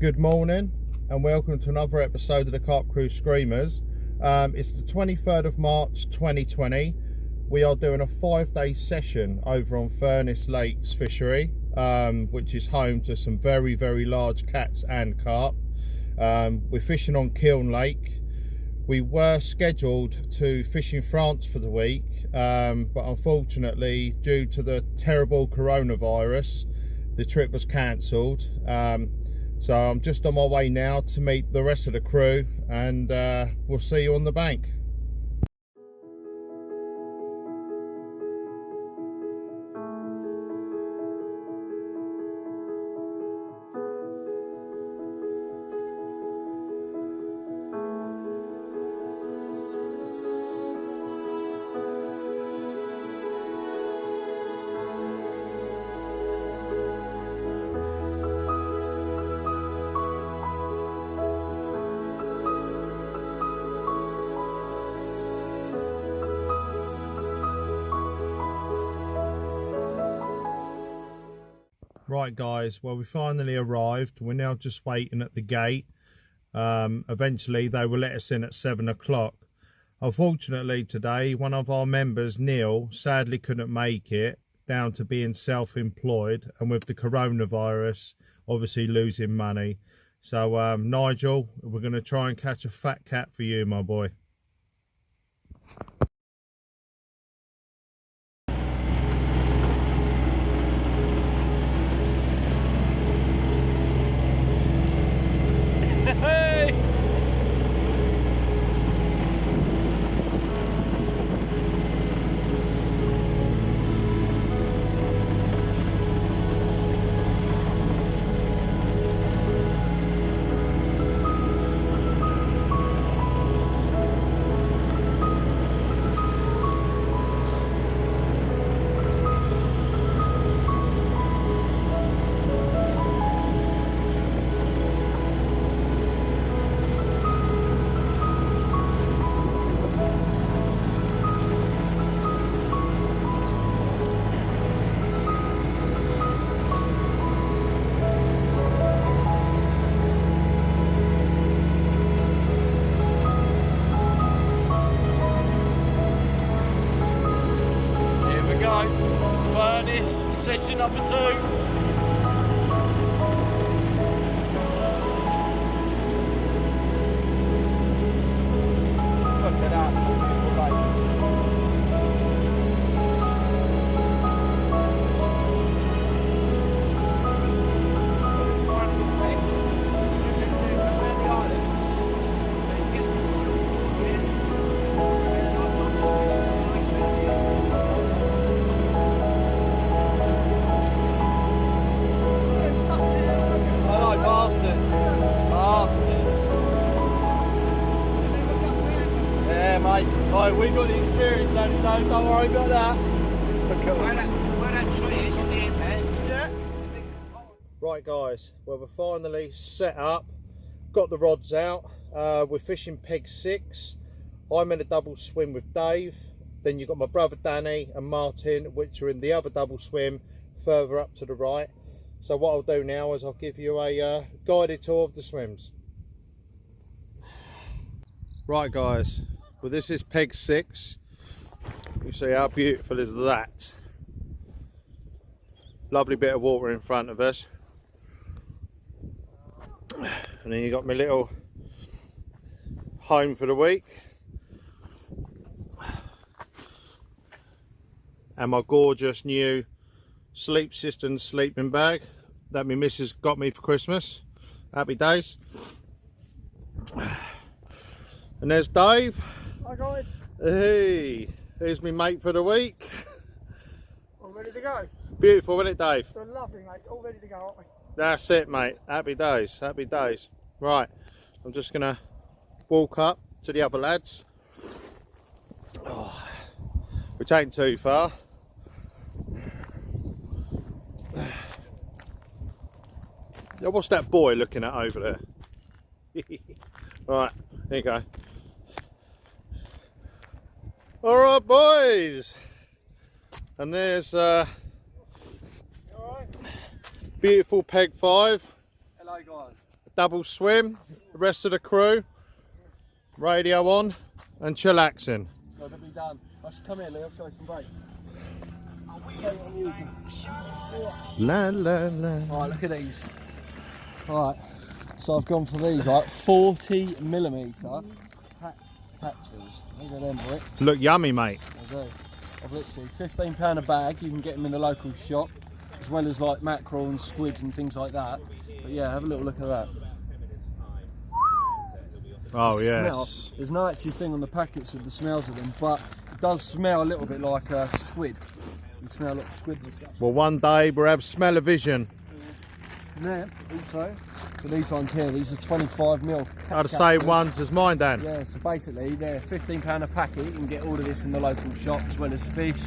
Good morning and welcome to another episode of the Carp Crew Screamers. It's the 23rd of March 2020. We are doing a 5-day session over on Furnace Lakes Fishery, which is home to some very large cats and carp. We're fishing on Kiln Lake. We were scheduled to fish in France for the week, but unfortunately, due to the terrible coronavirus, the trip was cancelled. So I'm just on my way now to meet the rest of the crew, and we'll see you on the bank. Right guys, well we finally arrived. We're now just waiting at the gate. Eventually they will let us in at 7 o'clock. Unfortunately today, one of our members, Neil, sadly couldn't make it, down to being self-employed and with the coronavirus obviously losing money. So Nigel, we're going to try and catch a fat cat for you, my boy. Furnace, session number 2. Look at that, beautiful lake. Mate, right, we got the experience, don't worry about that. Where that tree is, you see it, man? Yeah. Right guys, well we're finally set up, got the rods out. We're fishing peg 6. I'm in a double swim with Dave. Then you've got my brother Danny and Martin, which are in the other double swim further up to the right. So what I'll do now is I'll give you a guided tour of the swims. Right guys, well this is peg 6. You see how beautiful is that? Lovely bit of water in front of us. And then you got my little home for the week. And my gorgeous new Sleep System sleeping bag that my missus got me for Christmas. Happy days. And there's Dave. Hi guys. Hey, here's my mate for the week. All ready to go? Beautiful, isn't it, Dave? So lovely, mate. All ready to go, aren't we? That's it, mate. Happy days, happy days. Right, I'm just gonna walk up to the other lads, which ain't too far. Now, what's that boy looking at over there? Right, there you go. All right, boys. And there's beautiful peg 5. Hello guys. double swim, the rest of the crew, radio on and chillaxing. It's got to be done. I should come here, Lee, I'll show you some bait. La la la. Alright, look at these. Alright, so I've gone for these, right? 40mm patches. Look at them, boy. Look yummy, mate. I do. I've literally £15 a bag. You can get them in the local shop, as well as like mackerel and squids and things like that. But yeah, have a little look at that. Oh The yes. smell. There's no actual thing on the packets of the smells of them, but it does smell a little bit like a squid. You smell like squid and stuff. Well, one day we'll have smell-o-vision. And then also, so these ones here, these are 25mm. Are the same ones as mine, Dan? Yeah, so basically they're £15 a packet. You can get all of this in the local shop as well as fish.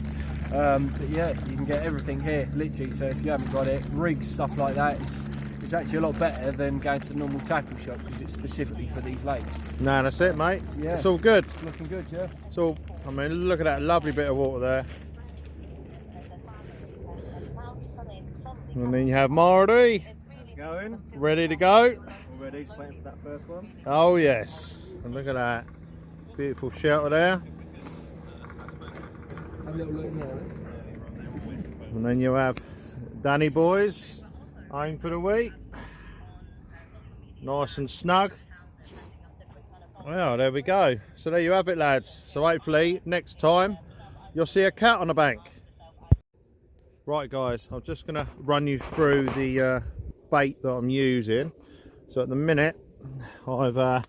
But yeah, you can get everything here, literally. So if you haven't got it, rigs, stuff like that, it's actually a lot better than going to the normal tackle shop because it's specifically for these lakes. No, that's it, mate. Yeah. It's all good. It's looking good, yeah. It's all, I mean, look at that lovely bit of water there. And then you have Marty. Going. Ready to go? Already, just waiting for that first one. Oh yes. And look at that. Beautiful shelter there. Have a little look in there. And then you have Danny boys, home for the week. Nice and snug. Well, there we go. So there you have it, lads. So hopefully next time you'll see a cat on the bank. Right guys, I'm just going to run you through the bait that I'm using. So at the minute I've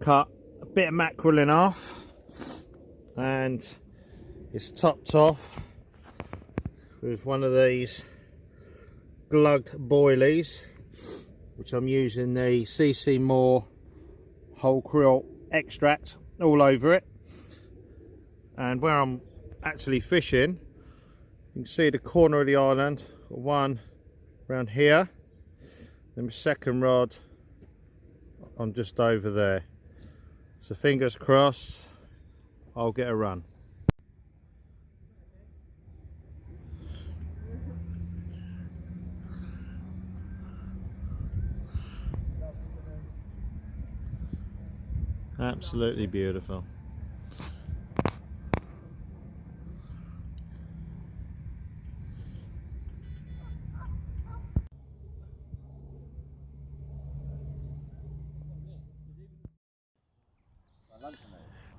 cut a bit of mackerel in half and it's topped off with one of these glugged boilies, which I'm using the C.C.C whole krill extract all over it. And where I'm actually fishing, you can see the corner of the island, one around here, then the second rod I'm just over there. So fingers crossed I'll get a run. Absolutely beautiful.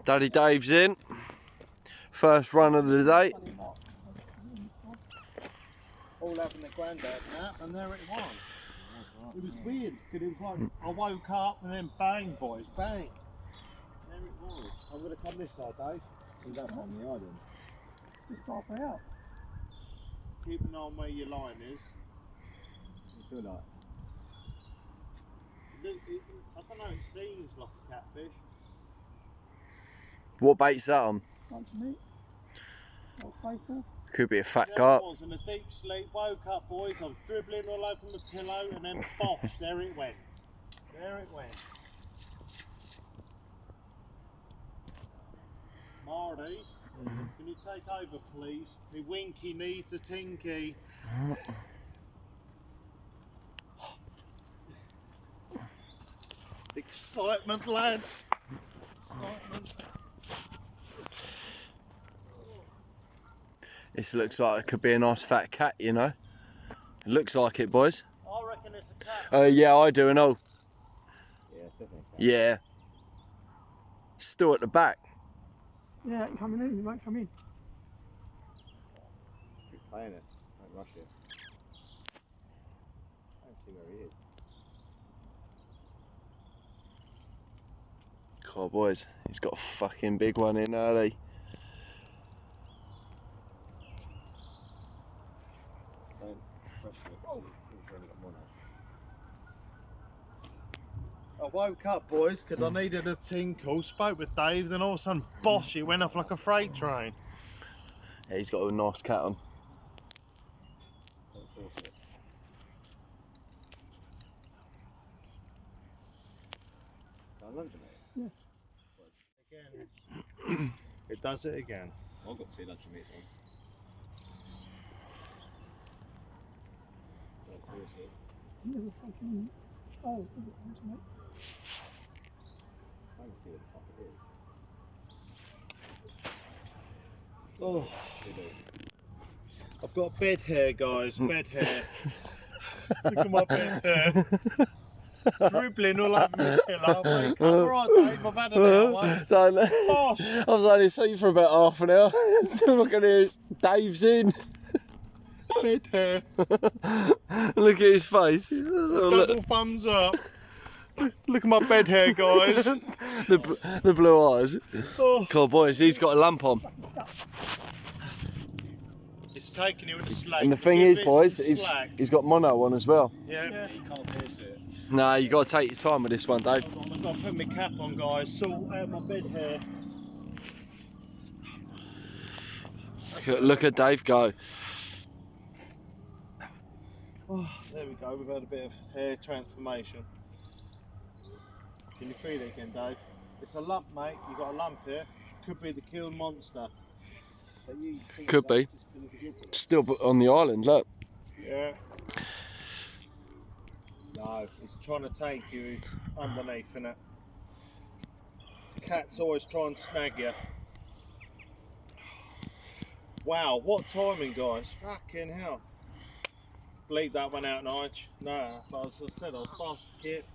Daddy Dave's in. First run of the day. All having the granddad nap, and there it was. It was weird because it was like I woke up and then bang, boys, bang. There it was. I'm gonna come this side, Dave. That's on the island. Just halfway out. Keep an eye on where your line is. I feel like. I don't know. It seems like a catfish. What bait's that on? Bunch of meat. Not faithful. Could be a fat There carp. I was in a deep sleep. Woke up, boys. I was dribbling all over my pillow, and then bosh, there it went. There it went. Marty, can you take over, please? Me Winky needs a tinky. Excitement, lads. Excitement. This looks like it could be a nice fat cat, you know. It looks like it, boys. I reckon it's a cat. Yeah, I do and all. Yeah, it's definitely. Yeah. Still at the back. Yeah, ain't coming in. You won't come in. Keep playing it. Don't rush it. I don't see where he is. God, boys, he's got a fucking big one in early. Don't rush it. Oh. He's only got one now. I woke up, boys, because I needed a tinkle. Spoke with Dave, then all of a sudden, bosh, it went off like a freight train. Yeah, he's got a nice cat on. Don't force it. Done lunch, mate? Again. It does it again. I've got 2 lunch meats on. Don't force it. never fucking. Oh, is it? Thanks, mate. I can see what the fuck it is. Oh, I've got bed hair, guys. Bed hair. Look at my bed hair. Dribbling all over my pillow. Wake up. Alright, Dave, I've had an hour. Bosh. I was only asleep for about half an hour. Look at this, Dave's in. Bed hair. Look at his face. Double thumbs up. Look at my bed hair, guys. the blue eyes. Oh. God, boys, he's got a lamp on. It's taking it with a slack. And the thing is, boys, he's got mono on as well. Yeah. You can't pierce it. Nah, you got to take your time with this one, Dave. I've got to put my cap on, guys. Sort out my bed hair. Look at Dave go. Oh, there we go. We've had a bit of hair transformation. Can you feel it again, Dave? It's a lump, mate. You've got a lump here. Could be the Kiln monster. But you think Could be. just look at your body. Still on the island, look. Yeah. No, it's trying to take you underneath, innit? Cats always try and snag you. Wow, what timing, guys. Fucking hell. Bleep that one out, Nige. No, but as I said, I was fast to kit.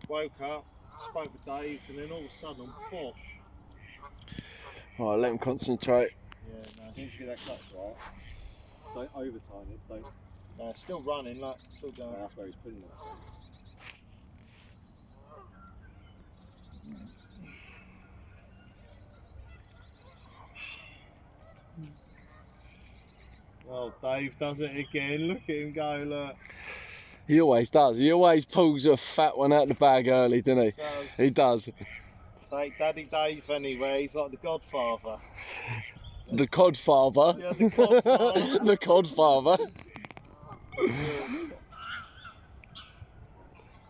Woke up, spoke with Dave, and then all of a sudden, bosh. Right, let him concentrate. Yeah, As soon as you get that clutch right, don't overtime it. Don't. no, it's still running, like, still No, going. that's where he's putting it. Oh, Dave does it again. Look at him go, look. He always does. He always pulls a fat one out the bag early, doesn't he? He does. Take Daddy Dave anyway, he's like the godfather. The codfather. Yeah, the godfather. The codfather.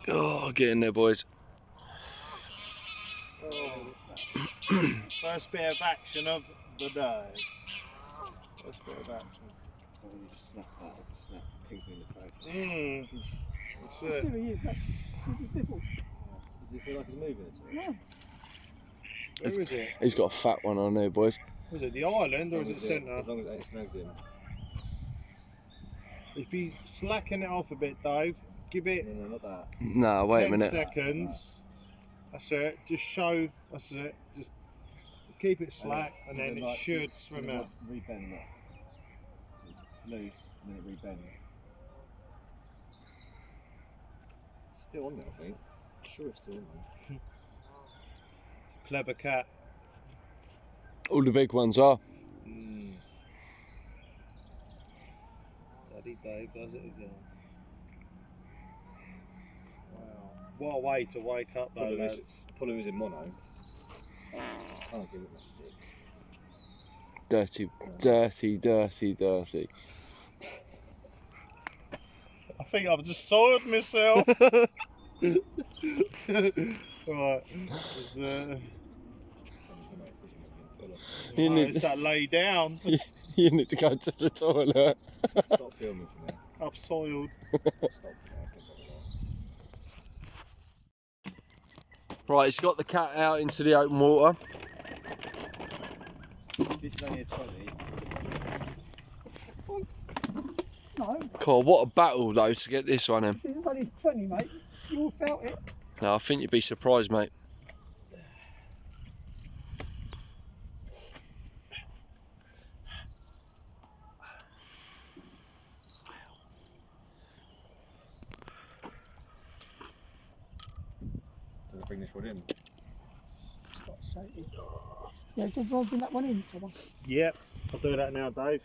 Oh, get in there, boys. Oh. First bit of action of the day. First bit of action. Oh, when you just snap that, like a snap, pings me in the face. That's See it. what he is, mate. Look at his nipples. Does it feel like he's moving at all? No. Where is it? He's got a fat one on there, boys. Was it the island As or long is it as centre? As long as it ain't snagged him. If you slacken it off a bit, Dave, give it No, not that. Nah, wait 10 a minute. seconds. That's it. Just show. That's it. Just keep it slack, and then it should swim out. Rebend that. Loose, and then it rebends. It's still on there, I think. I'm sure it's still on there. Clever cat. All the big ones are. Daddy Dave does it again. Wow. What a way to wake up, though, lads. Probably was in mono. Can't give it my stick. Dirty, dirty, dirty, dirty. I think I've just soiled myself. Right. You need, It's that lay down. you need to go to the toilet. Stop filming for now. I've soiled. Stop for now. Get on. Right, he's got the cat out into the open water. This is only a 20. No. Cool, what a battle though to get this one in. This is only 20, mate. You all felt it. No, I think you'd be surprised, mate. Does it bring this rod in? Stop shaking. Yeah, good Rob, bring that one in, someone. Yep. I'll do that now, Dave.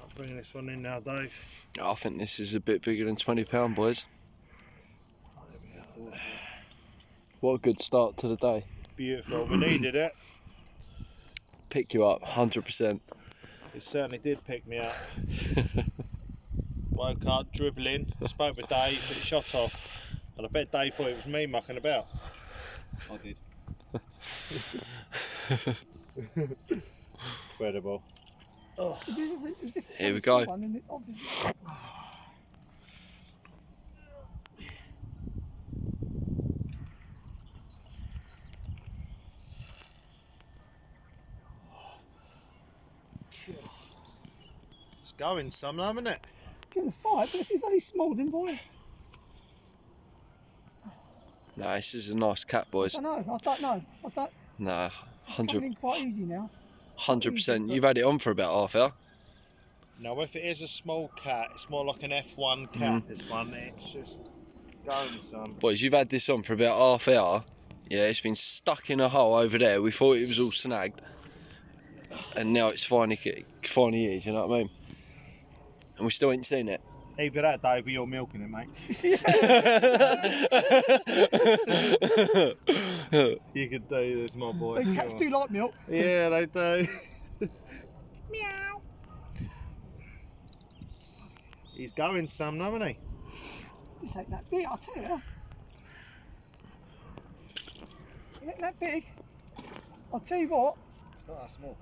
I'll bring this one in now, Dave. I think this is a bit bigger than £20, boys. What a good start to the day. Beautiful. We needed it. Pick you up, 100%. It certainly did pick me up. Woke up dribbling, spoke with Dave, but it shot off. And I bet Dave thought it was me mucking about. I did. Incredible. Oh. Here we go. It's going some, isn't it? Getting a fight, but if it's only small, then boy. No, this is a nice cat, boys. I don't know. No, Coming in quite easy now. 100%. You've had it on for about half hour. No, if it is a small cat, it's more like an F1 cat. This one, it's just going some. Boys, you've had this on for about half hour. Yeah, it's been stuck in a hole over there. We thought it was all snagged, and now it's finally is. You know what I mean? And we still ain't seen it. Either that, Dave, or you're milking it, mate. You could do this, my boy. The cats do like milk. Yeah, they do. Meow. He's going some, hasn't he? This ain't that big, I'll tell you. It ain't that big. I'll tell you what. It's not that small.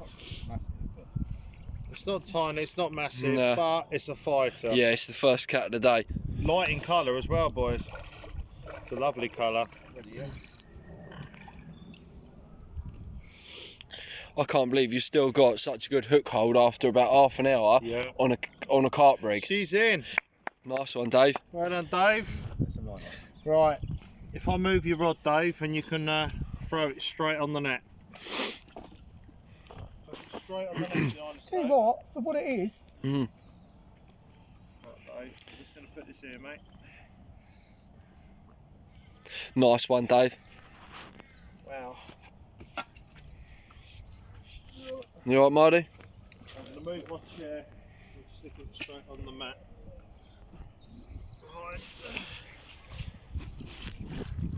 It's not massive, but It's not tiny, it's not massive, No. but it's a fighter. Yeah, it's the first cat of the day. Light in colour as well, boys. It's a lovely colour. I can't believe you still got such a good hook hold after about half an hour on a carp rig. She's in. Nice one, Dave. Well done, Dave. Right, if I move your rod, Dave, and you can throw it straight on the net. Straight on the net behind the Tell you stone. what, for what it is. Mm. Right, Dave, I'm just going to put this here, mate. Nice one, Dave. Wow. You alright, Marty? I'm going to move my chair and stick it straight on the mat. Right.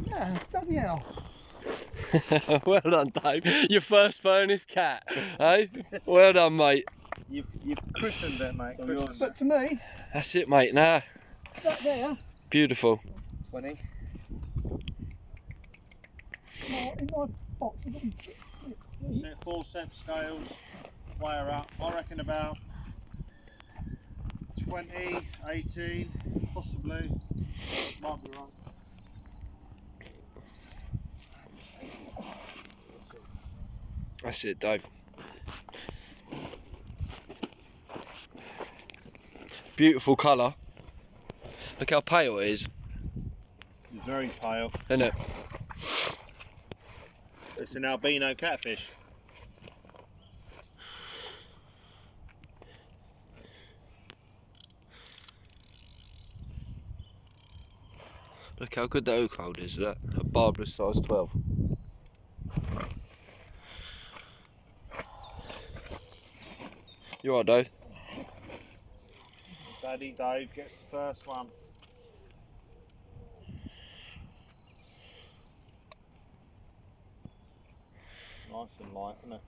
Yeah, bloody hell. Well done, Dave. Your first furnace cat, eh? Well done, mate. You've christened it, mate. Christened But to me, That's it, mate. Nah, that there, beautiful. 20. in my box, I've got That's it, 4 cent scales, weigh her up. I reckon about 20, 18, possibly. Might be wrong. That's it, Dave. Beautiful colour. Look how pale it is, It's very pale. isn't it? It's an albino catfish. Look how good the hook hold is. That a barbarous size 12. You alright, Dave? Daddy Dave gets the first one. Nice and light, isn't it?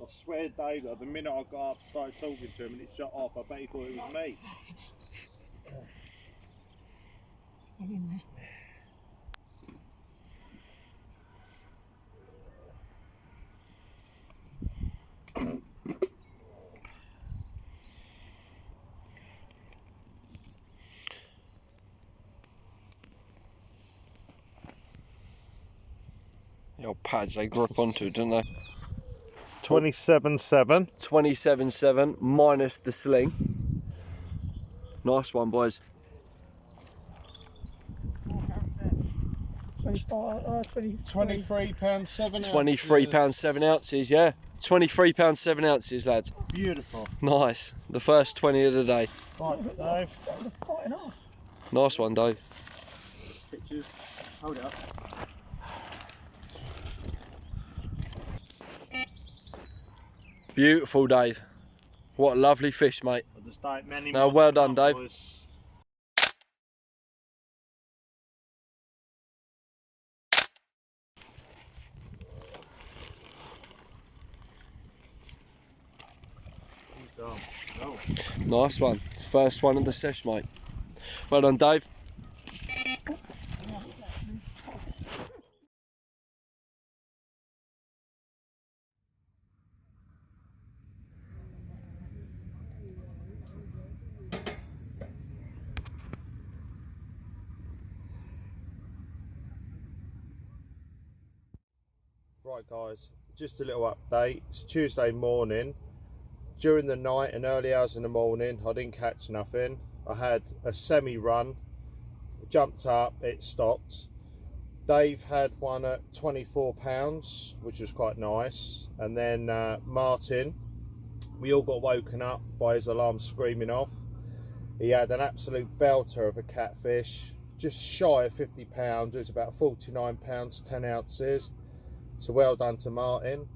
I swear, Dave, the minute I got up, started talking to him and it shut off, I bet he thought it was me. in there. The old pads, they grip onto it, don't they? 27.7. 27.7 minus the sling. Nice one, boys. 23 pounds 7 ounces. £23 7 ounces, yeah. £23 7 ounces, lads. Beautiful. Nice. The first 20 of the day. Right, Dave. Nice one, Dave. Pictures. Hold it up. Beautiful, Dave. What a lovely fish, mate. I'll just take many No, more well to done, come, Dave. boys. Nice one. First one of the sesh, mate. Well done, Dave. Right guys, just a little update. It's Tuesday morning. During the night and early hours in the morning, I didn't catch nothing. I had a semi-run, jumped up, it stopped. Dave had one at 24 pounds, which was quite nice. And then Martin, we all got woken up by his alarm screaming off. He had an absolute belter of a catfish, just shy of 50 pounds. It was about 49 pounds, 10 ounces. So well done to Martin.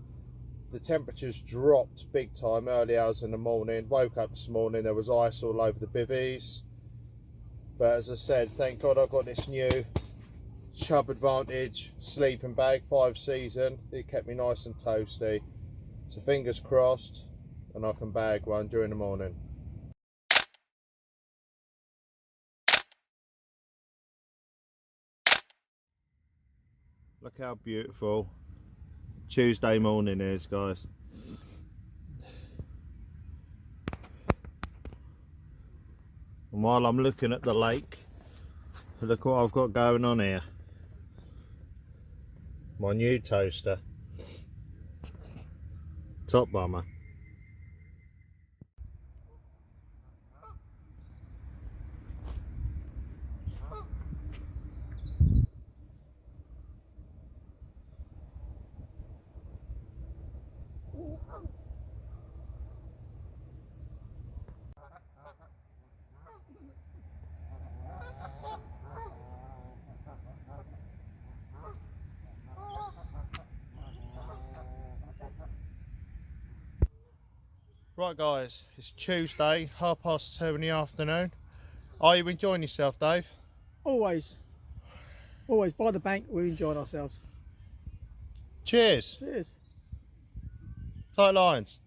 The temperatures dropped big time early hours in the morning. Woke up this morning, there was ice all over the bivvies. But as I said, thank God I got this new Chub Advantage sleeping bag, 5 season. It kept me nice and toasty. So fingers crossed, and I can bag one during the morning. Look how beautiful Tuesday morning is, guys. And while I'm looking at the lake, look what I've got going on here. My new toaster. Top bomber. Right guys, it's Tuesday, 2:30 in the afternoon. Are you enjoying yourself, Dave? Always. Always. By the bank, we're enjoying ourselves. Cheers. Cheers. Tight lines.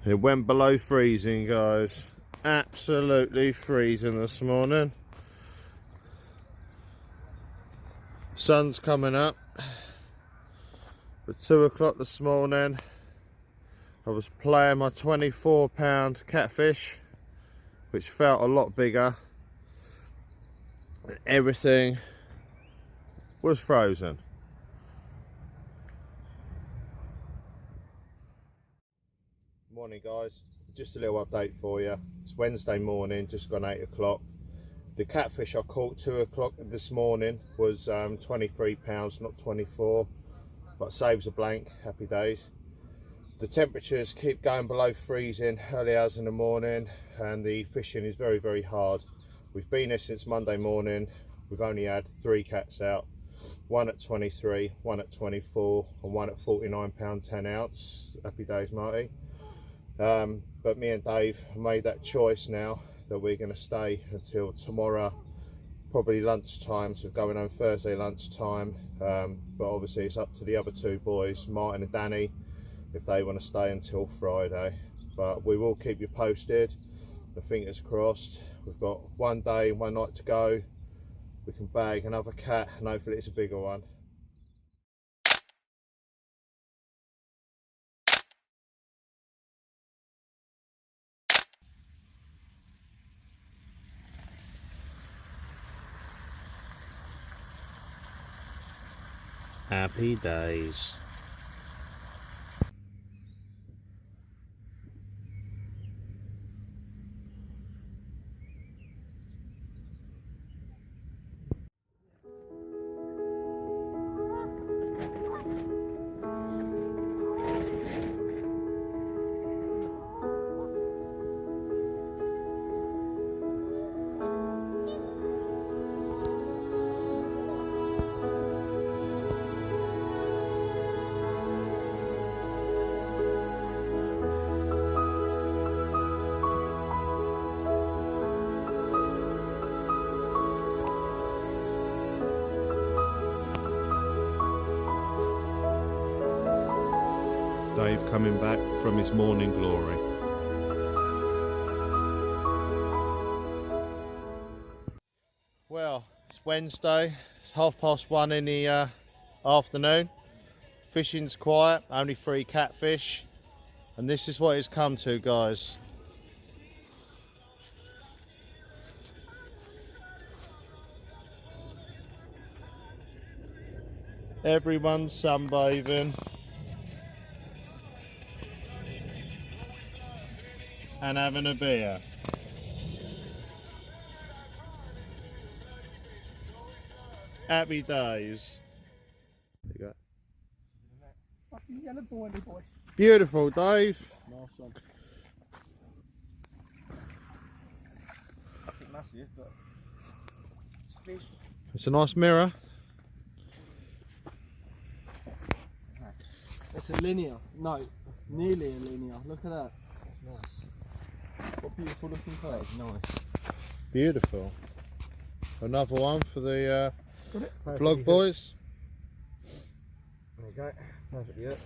It went below freezing, guys. Absolutely freezing this morning. Sun's coming up. At 2 o'clock this morning, I was playing my 24-pound catfish, which felt a lot bigger. And everything was frozen. Morning guys, just a little update for you. It's Wednesday morning, just gone 8 o'clock. The catfish I caught 2 o'clock this morning was 23 pounds, not 24, but saves a blank, happy days. The temperatures keep going below freezing early hours in the morning, and the fishing is very, very hard. We've been here since Monday morning. We've only had 3 cats out, one at 23, one at 24, and one at 49 pound 10 ounce. Happy days, Marty. But me and Dave made that choice now that we're going to stay until tomorrow, probably lunchtime, so going home Thursday lunchtime. But obviously it's up to the other 2 boys, Martin and Danny, if they want to stay until Friday. But we will keep you posted. The fingers crossed. We've got 1 day, 1 night to go. We can bag another cat, and hopefully it's a bigger one. Happy days. Dave coming back from his morning glory. Well, it's Wednesday, it's 1:30 in the afternoon. Fishing's quiet, only 3 catfish, and this is what it's come to, guys. Everyone's sunbathing and having a beer. Happy days. There you go. Fucking yellow boily boy. Beautiful, Dave. Nice one. Nothing massive, but it's fish. It's a nice mirror. It's a linear. No, it's nearly a linear. Look at that. That's nice. What beautiful looking colour. That is nice. Beautiful. Another one for the vlog boys. There you go. Perfectly good.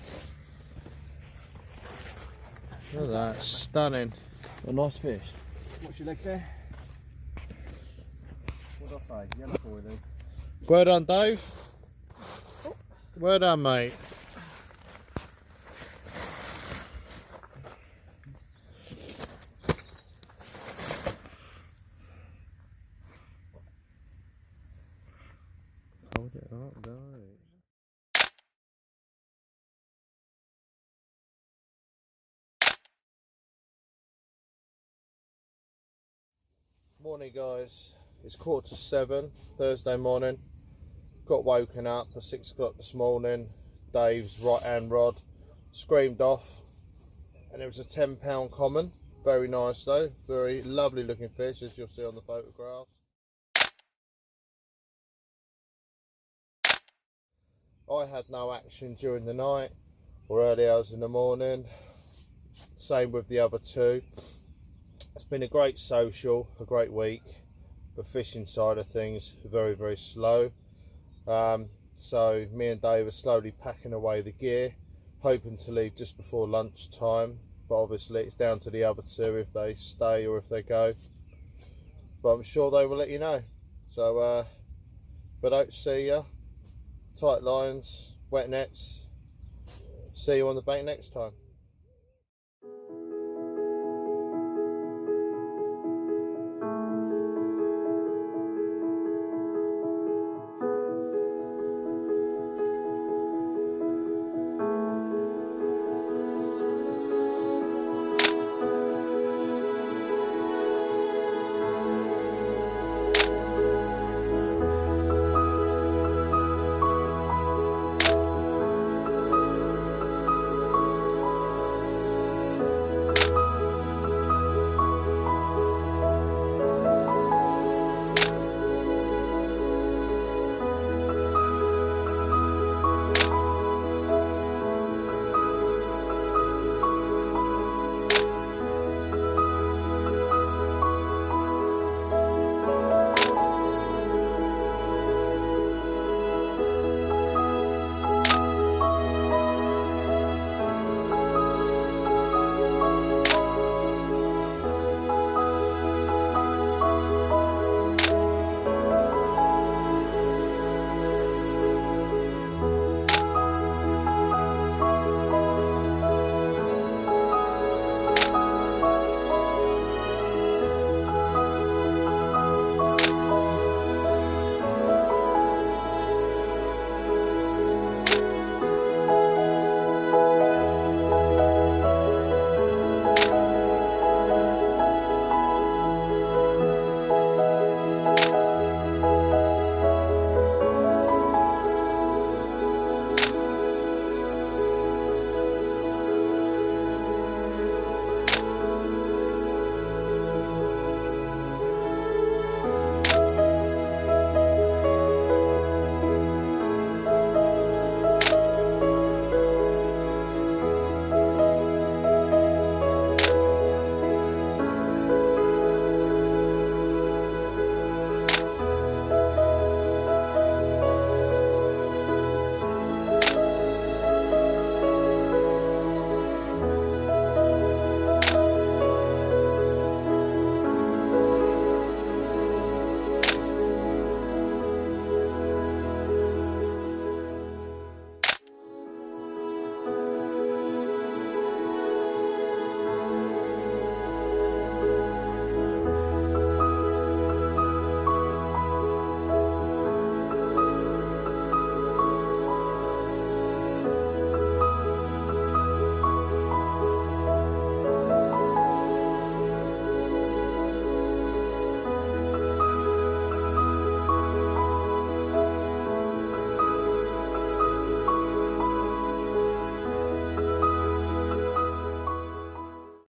Look at that, stunning. A nice fish. What's your leg there? What did I say? Yellow boily. Well done, Dave. Well done, mate. Hold it up, guys. Morning, guys. It's 7:15 Thursday morning. Got woken up at 6 o'clock this morning. Dave's right hand rod screamed off, and it was a £10 common. Very nice though, very lovely looking fish, as you'll see on the photograph. I had no action during the night or early hours in the morning. Same with the other two. It's been a great social, a great week. The fishing side of things, very, very slow. So me and Dave are slowly packing away the gear, hoping to leave just before lunchtime. But obviously it's down to the other two if they stay or if they go. But I'm sure they will let you know. So if I don't see you, tight lines, wet nets. See you on the bank next time.